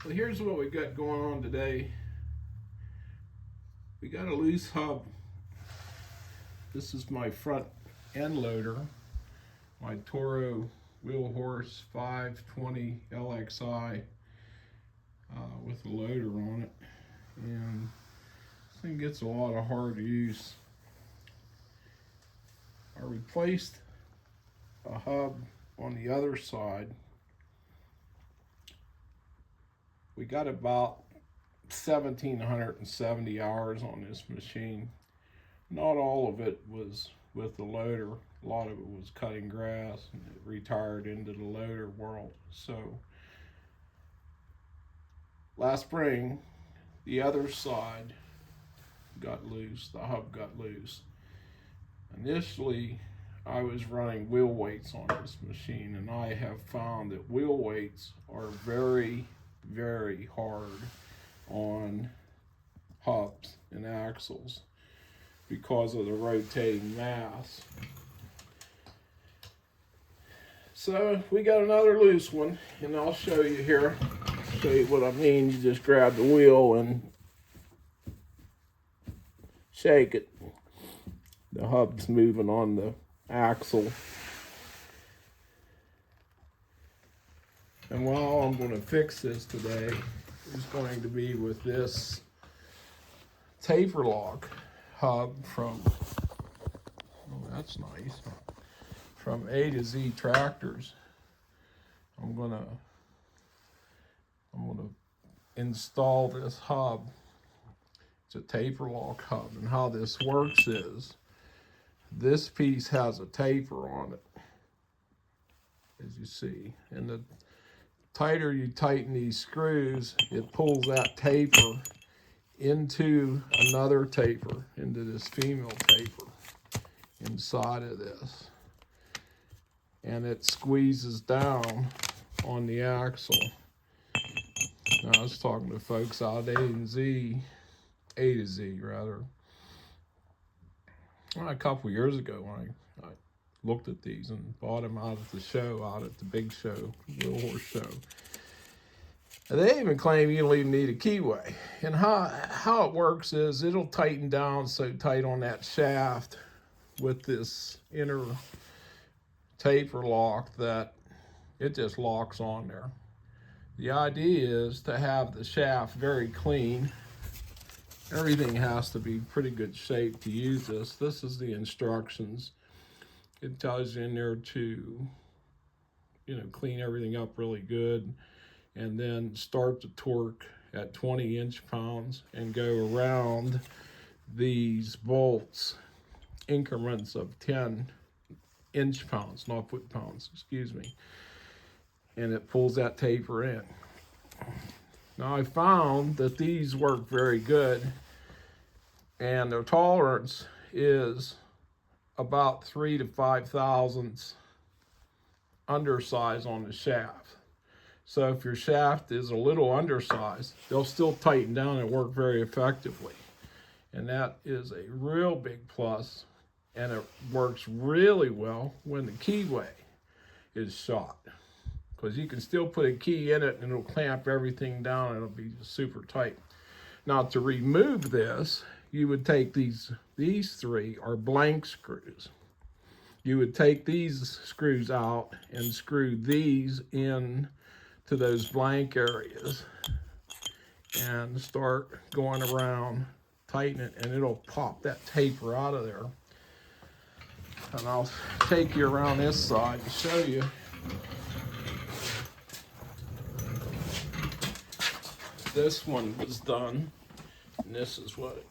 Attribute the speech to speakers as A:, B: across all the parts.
A: Well, here's what we got going on today. We got a loose hub. This is my front end loader, my Toro Wheel Horse 520 Lxi with a loader on it. And this thing gets a lot of hard use. I replaced a hub on the other side. We got about 1,770 hours on this machine. Not all of it was with the loader. A lot of it was cutting grass, and it retired into the loader world. So last spring, the other side got loose, the hub got loose. Initially, I was running wheel weights on this machine, and I have found that wheel weights are very, very hard on hubs and axles because of the rotating mass. So we got another loose one, and I'll show you here. Show you what I mean. You just grab the wheel and shake it. The hub's moving on the axle. And while I'm going to fix this today, is going to be with this taper lock hub from, oh that's nice, from A to Z Tractors. I'm gonna install this hub. It's a taper lock hub, and how this works is this piece has a taper on it, as you see, and the tighter you tighten these screws, it pulls that taper into another taper, into this female taper inside of this, and it squeezes down on the axle. Now, I was talking to folks out at A to Z rather, a couple years ago when I looked at these and bought them out at the show, out at the big show, Wheel Horse Show. And they even claim you don't even need a keyway. And how it works is it'll tighten down so tight on that shaft with this inner taper lock that it just locks on there. The idea is to have the shaft very clean. Everything has to be pretty good shape to use this. This is the instructions. It tells you in there to, clean everything up really good, and then start the torque at 20 inch-pounds and go around these bolts increments of 10 inch-pounds, not foot-pounds, excuse me. And it pulls that taper in. Now I found that these work very good, and their tolerance is about 3 to 5 thousandths undersize on the shaft. So if your shaft is a little undersized, they'll still tighten down and work very effectively. And that is a real big plus, and it works really well when the keyway is shot, because you can still put a key in it and it'll clamp everything down and it'll be super tight. Now to remove this, you would take these three are blank screws. You would take these screws out and screw these in to those blank areas and start going around, tighten it, and it'll pop that taper out of there. And I'll take you around this side and show you. This one was done, and this is what it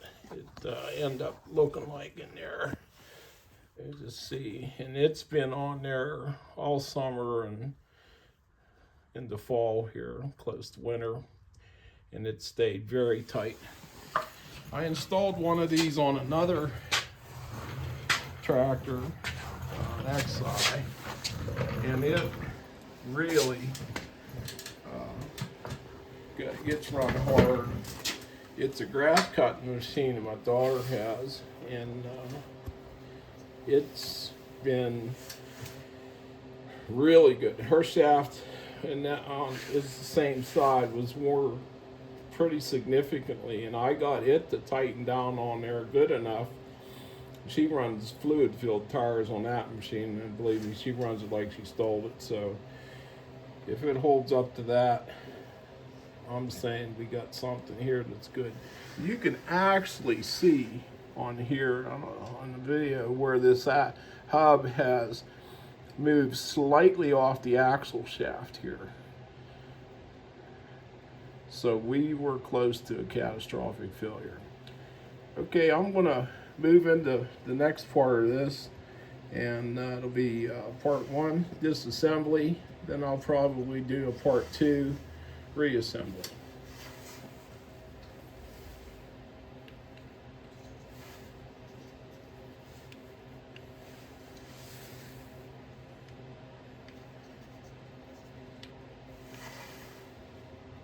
A: ended up looking like in there. You just see, and it's been on there all summer and in the fall here, close to winter, and it stayed very tight. I installed one of these on another tractor, an Lxi, and it really gets run hard. It's a grass cutting machine that my daughter has, and it's been really good. Her shaft and that is the same side, was wore pretty significantly, and I got it to tighten down on there good enough. She runs fluid filled tires on that machine, and believe me, she runs it like she stole it. So if it holds up to that, I'm saying we got something here that's good. You can actually see on here on the video where this hub has moved slightly off the axle shaft here. So we were close to a catastrophic failure. Okay, I'm gonna move into the next part of this, and it'll be part 1, disassembly. Then I'll probably do a part 2, reassembly.